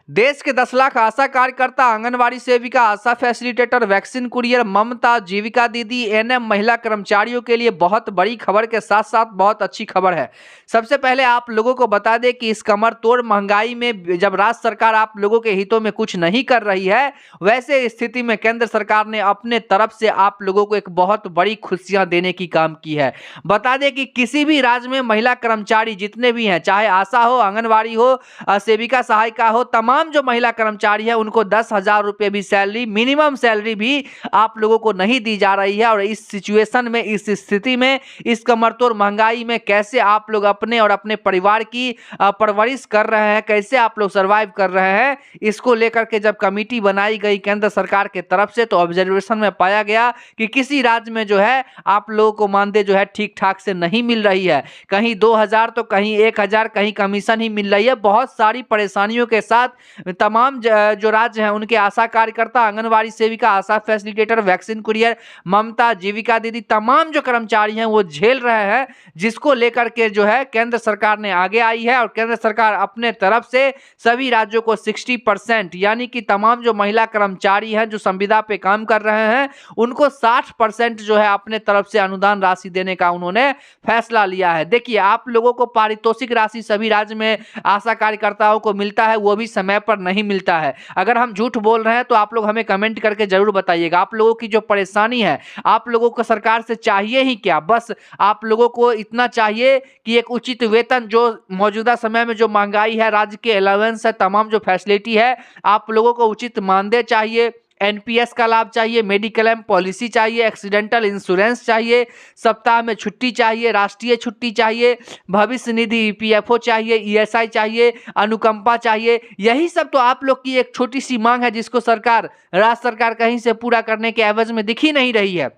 देश के 10 लाख आशा कार्यकर्ता, आंगनवाड़ी सेविका, आशा फैसिलिटेटर, वैक्सीन कुरियर, ममता, जीविका दीदी, एएनएम महिला कर्मचारियों के लिए बहुत बड़ी खबर के साथ साथ बहुत अच्छी खबर है। सबसे पहले आप लोगों को बता दें कि इस कमर तोड़ महंगाई में जब राज्य सरकार आप लोगों के हितों में कुछ नहीं कर रही है, वैसे स्थिति में केंद्र सरकार ने अपने तरफ से आप लोगों को एक बहुत बड़ी खुशियां देने की काम की है। बता दें कि किसी भी राज्य में महिला कर्मचारी जितने भी हैं, चाहे आशा हो, आंगनवाड़ी हो, सेविका सहायिका हो, तमाम जो महिला कर्मचारी है उनको 10,000 रुपये भी सैलरी, मिनिमम सैलरी भी आप लोगों को नहीं दी जा रही है। और इस सिचुएशन में, इस स्थिति में, इस कमरतोड़ महंगाई में कैसे आप लोग अपने और अपने परिवार की परवरिश कर रहे हैं, कैसे आप लोग सर्वाइव कर रहे हैं, इसको लेकर के जब कमेटी बनाई गई केंद्र सरकार के तरफ से, तो ऑब्जर्वेशन में पाया गया कि किसी राज्य में जो है आप लोगों को मानदेय जो है ठीक ठाक से नहीं मिल रही है। कहीं 2,000 तो कहीं 1,000, कहीं कमीशन ही मिल रही है। बहुत सारी परेशानियों के साथ तमाम जो राज्य हैं उनके आशा कार्यकर्ता, आंगनवाड़ी सेविका, आशा फैसिलिटेटर, वैक्सीन कुरियर, ममता, जीविका दीदी, तमाम जो कर्मचारी हैं वो झेल रहे हैं, जिसको लेकर के जो है केंद्र सरकार ने आगे आई है। और केंद्र सरकार अपने तरफ से सभी राज्यों को 60%, यानी कि तमाम जो महिला कर्मचारी हैं जो संविदा पे काम कर रहे हैं उनको 60% जो है अपने तरफ से अनुदान राशि देने का उन्होंने फैसला लिया है। देखिए, आप लोगों को पारितोषिक राशि सभी राज्य में आशा कार्यकर्ताओं को मिलता है, वो भी समय पर नहीं मिलता है। अगर हम झूठ बोल रहे हैं तो आप लोग हमें कमेंट करके जरूर बताइएगा। आप लोगों की जो परेशानी है, आप लोगों को सरकार से चाहिए ही क्या? बस आप लोगों को इतना चाहिए कि एक उचित वेतन, जो मौजूदा समय में जो महंगाई है, राज्य के अलावेंस है, तमाम जो फैसिलिटी है, आप लोगों को उचित मानदेय चाहिए, एनपीएस का लाभ चाहिए, मेडिक्लेम पॉलिसी चाहिए, एक्सीडेंटल इंश्योरेंस चाहिए, सप्ताह में छुट्टी चाहिए, राष्ट्रीय छुट्टी चाहिए, भविष्य निधि ईपीएफओ चाहिए, ईएसआई चाहिए, अनुकंपा चाहिए। यही सब तो आप लोग की एक छोटी सी मांग है, जिसको राज्य सरकार कहीं से पूरा करने के एवज में दिख ही नहीं रही है।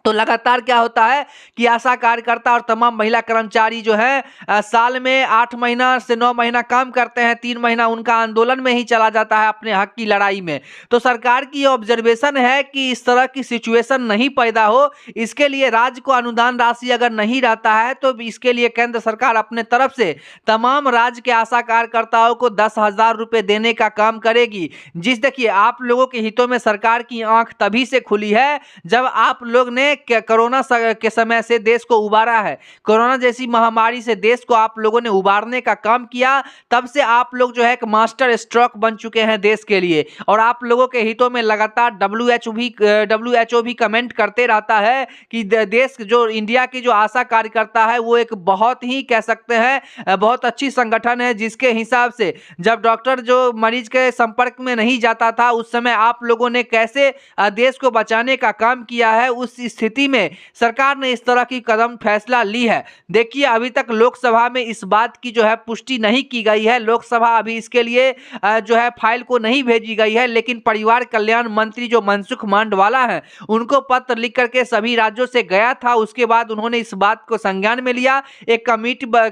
तो लगातार क्या होता है कि आशा कार्यकर्ता और तमाम महिला कर्मचारी जो है साल में 8 महीना से 9 महीना काम करते हैं, 3 महीना उनका आंदोलन में ही चला जाता है अपने हक की लड़ाई में। तो सरकार की ऑब्जर्वेशन है कि इस तरह की सिचुएशन नहीं पैदा हो, इसके लिए राज्य को अनुदान राशि अगर नहीं रहता है तो इसके लिए केंद्र सरकार अपने तरफ से तमाम राज्य के आशा कार्यकर्ताओं को 10,000 रुपये देने का काम करेगी। देखिए, आप लोगों के हितों में सरकार की आंख तभी से खुली है जब आप लोग ने कोरोना के समय से देश को उबारा है। कोरोना जैसी महामारी से देश को आप लोगों ने उबारने का काम किया, तब से आप लोग जो है एक मास्टर स्ट्रोक बन चुके हैं देश के लिए। और आप लोगों के हितों में लगातार डब्ल्यूएचओ भी कमेंट करते रहता है कि देश जो इंडिया की जो आशा कार्यकर्ता है वो एक बहुत ही कह सकते हैं बहुत अच्छी संगठन है, जिसके हिसाब से जब डॉक्टर जो मरीज के संपर्क में नहीं जाता था उस समय आप लोगों ने कैसे देश को बचाने का काम किया है। उस स्थिति में सरकार ने इस तरह की कदम फैसला ली है। देखिए, अभी तक लोकसभा में इस बात की जो है पुष्टि नहीं की गई है। लोकसभा अभी इसके लिए जो है फाइल को नहीं भेजी गई है, लेकिन परिवार कल्याण मंत्री जो मनसुख मांडवाला है उनको पत्र लिख करके सभी राज्यों से गया था। उसके बाद उन्होंने इस बात को संज्ञान में लिया, एक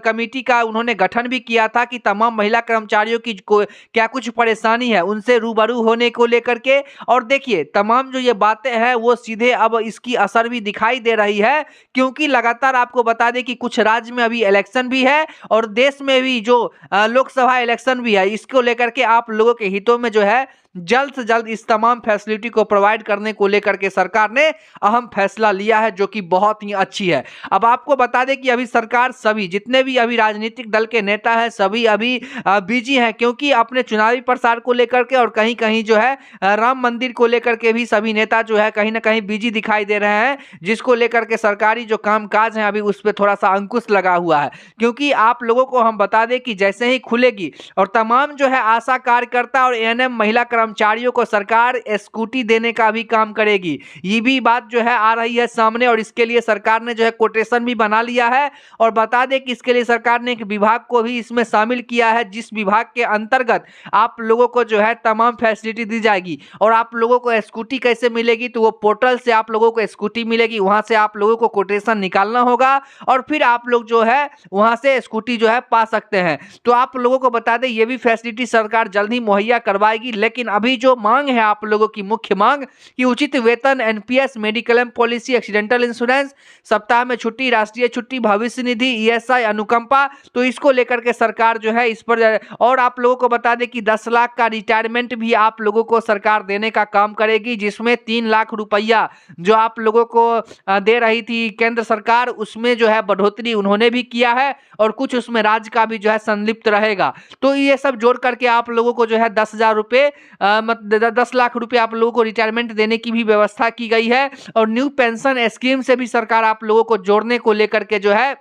कमेटी का उन्होंने गठन भी किया था कि तमाम महिला कर्मचारियों की क्या कुछ परेशानी है उनसे रूबरू होने को लेकर के। और देखिए, तमाम जो ये बातें हैं वो सीधे अब इसकी असर भी दिखाई दे रही है, क्योंकि लगातार आपको बता दें कि कुछ राज्य में अभी इलेक्शन भी है और देश में भी जो लोकसभा इलेक्शन भी है। इसको लेकर के आप लोगों के हितों में जो है जल्द से जल्द इस तमाम फैसिलिटी को प्रोवाइड करने को लेकर के सरकार ने अहम फैसला लिया है, जो कि बहुत ही अच्छी है। अब आपको बता दें कि अभी सरकार सभी जितने भी अभी राजनीतिक दल के नेता हैं सभी अभी बिजी हैं, क्योंकि अपने चुनावी प्रचार को लेकर के और कहीं कहीं जो है राम मंदिर को लेकर के भी सभी नेता जो है कहीं ना कहीं बिजी दिखाई दे रहे हैं, जिसको लेकर के सरकारी जो कामकाज है अभी उस पर थोड़ा सा अंकुश लगा हुआ है। क्योंकि आप लोगों को हम बता दें कि जैसे ही खुलेगी और तमाम जो है आशा कार्यकर्ता और एएनएम महिला कर्मचारियों को सरकार स्कूटी देने का भी काम करेगी। ये भी बात जो है आ रही है सामने, और इसके लिए सरकार ने जो है कोटेशन भी बना लिया है। और बता दें कि इसके लिए सरकार ने एक विभाग को भी इसमें शामिल किया है, जिस विभाग के अंतर्गत आप लोगों को जो है तमाम फैसिलिटी दी जाएगी। और आप लोगों को स्कूटी कैसे मिलेगी, तो वो पोर्टल से आप लोगों को स्कूटी मिलेगी, वहां से आप लोगों को कोटेशन निकालना होगा और फिर आप लोग जो है वहां से स्कूटी जो है पा सकते हैं। तो आप लोगों को बता दें ये भी फैसिलिटी सरकार जल्द ही मुहैया करवाएगी। लेकिन अभी जो मांग है आप लोगों की मुख्य मांग कि उचित वेतन, NPS, mediclaim policy, accidental insurance, सप्ताह में छुट्टी, राष्ट्रीय छुट्टी, भविष्य निधि, ईएसआई, अनुकंपा, तो इसको लेकर के सरकार जो है इस पर। और आप लोगों को बता दें कि 10 लाख का रिटायरमेंट भी आप लोगों को सरकार देने का काम करेगी, जिसमें 3 लाख रुपया जो आप लोगों को दे रही थी केंद्र सरकार, उसमें जो है बढ़ोतरी उन्होंने भी किया है और कुछ उसमें राज्य का भी जो है संलिप्त रहेगा। तो ये सब जोड़ करके आप लोगों को जो है 10,000 रुपये 10 लाख रुपए आप लोगों को रिटायरमेंट देने की भी व्यवस्था की गई है। और न्यू पेंशन स्कीम से भी सरकार आप लोगों को जोड़ने को लेकर के जो है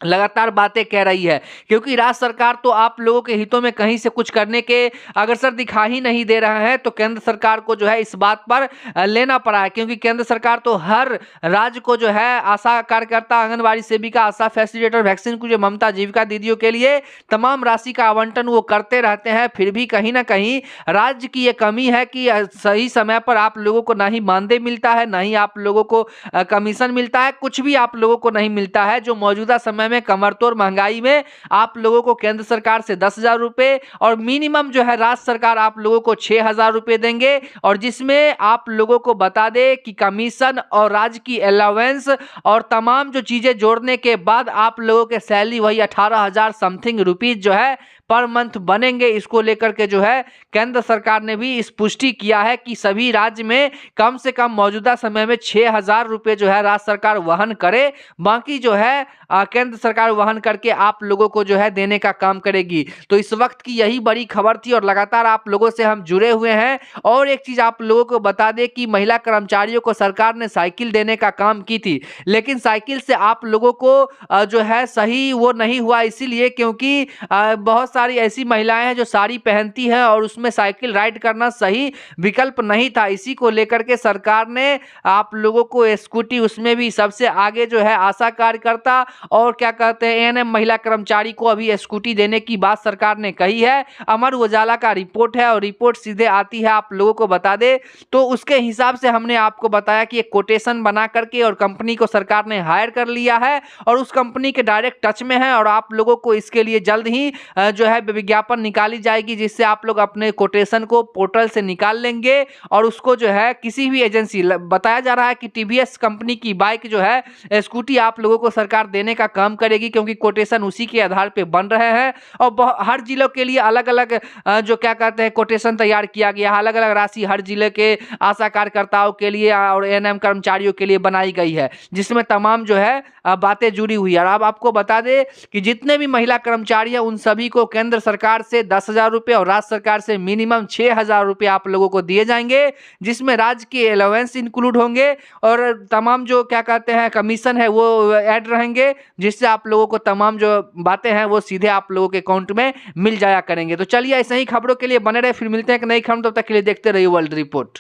लगातार बातें कह रही है, क्योंकि राज्य सरकार तो आप लोगों के हितों में कहीं से कुछ करने के अग्रसर दिखा ही नहीं दे रहा है। तो केंद्र सरकार को जो है इस बात पर लेना पड़ा है, क्योंकि केंद्र सरकार तो हर राज्य को जो है आशा कार्यकर्ता, आंगनबाड़ी सेविका, आशा फैसिलिटेटर, वैक्सीन को जो ममता जीविका दीदियों के लिए तमाम राशि का आवंटन वो करते रहते हैं। फिर भी कहीं ना कहीं राज्य की ये कमी है कि सही समय पर आप लोगों को ना ही मानदेय मिलता है, ना ही आप लोगों को कमीशन मिलता है, कुछ भी आप लोगों को नहीं मिलता है। जो मौजूदा समय में कमरतोड़ महंगाई में आप लोगों को केंद्र सरकार से 10,000 रुपए और मिनिमम जो है राज्य सरकार आप लोगों को 6,000 रुपए देंगे, और जिसमें आप लोगों को बता दे कि कमीशन और राज्य की अलाउंस और तमाम जो चीजें जोड़ने के बाद आप लोगों के सैलरी वही 18,000 समथिंग रुपीज जो है पर मंथ बनेंगे। इसको लेकर के जो है केंद्र सरकार ने भी इस पुष्टि किया है कि सभी राज्य में कम से कम मौजूदा समय में 6,000 रुपए जो है राज्य सरकार वहन करे, बाकी जो है केंद्र सरकार वहन करके आप लोगों को जो है देने का काम करेगी। तो इस वक्त की यही बड़ी खबर थी और लगातार आप लोगों से हम जुड़े हुए हैं। और एक चीज आप लोगों को बता दें कि महिला कर्मचारियों को सरकार ने साइकिल देने का काम की थी, लेकिन साइकिल से आप लोगों को जो है सही वो नहीं हुआ, इसीलिए क्योंकि बहुत सारी ऐसी महिलाएं हैं जो साड़ी पहनती हैं और उसमें साइकिल राइड करना सही विकल्प नहीं था। इसी को लेकर के सरकार ने आप लोगों को स्कूटी, उसमें भी सबसे आगे जो है आशा कार्यकर्ता और क्या कहते हैं एएनएम महिला कर्मचारी को अभी स्कूटी देने की बात सरकार ने कही है। अमर उजाला का रिपोर्ट है और रिपोर्ट सीधे आती है आप लोगों को बता दे, तो उसके हिसाब से हमने आपको बताया कि एक कोटेशन बना करके और कंपनी को सरकार ने हायर कर लिया है और उस कंपनी के डायरेक्ट टच में है। और आप लोगों को इसके लिए जल्द ही जो है विज्ञापन निकाली जाएगी, जिससे आप लोग अपने कोटेशन को पोर्टल से निकाल लेंगे और उसको जो है किसी भी एजेंसी, बताया जा रहा है कि टीवीएस कंपनी की बाइक जो है स्कूटी आप लोगों को सरकार देने का काम करेगी, क्योंकि कोटेशन उसी के आधार पे बन रहे हैं। और हर जिलों के लिए अलग अलग जो क्या कहते हैं कोटेशन तैयार किया गया, अलग अलग राशि हर जिले के आशा कार्यकर्ताओं के लिए और एएनएम कर्मचारियों के लिए बनाई गई है, जिसमें तमाम जो है बातें जुड़ी हुई है। और अब आपको बता दें कि जितने भी महिला कर्मचारी हैं उन सभी को केंद्र सरकार से 10,000 रुपये और राज्य सरकार से मिनिमम 6,000 रुपये आप लोगों को दिए जाएंगे, जिसमें राज्य के अलाउंस इंक्लूड होंगे और तमाम जो क्या कहते हैं कमीशन है वो ऐड रहेंगे, जिससे आप लोगों को तमाम जो बातें हैं वो सीधे आप लोगों के अकाउंट में मिल जाया करेंगे। तो चलिए ऐसे ही खबरों के लिए बने रहे, फिर मिलते हैं एक नई खबर, तब तक के लिए देखते रहिए वर्ल्ड रिपोर्ट।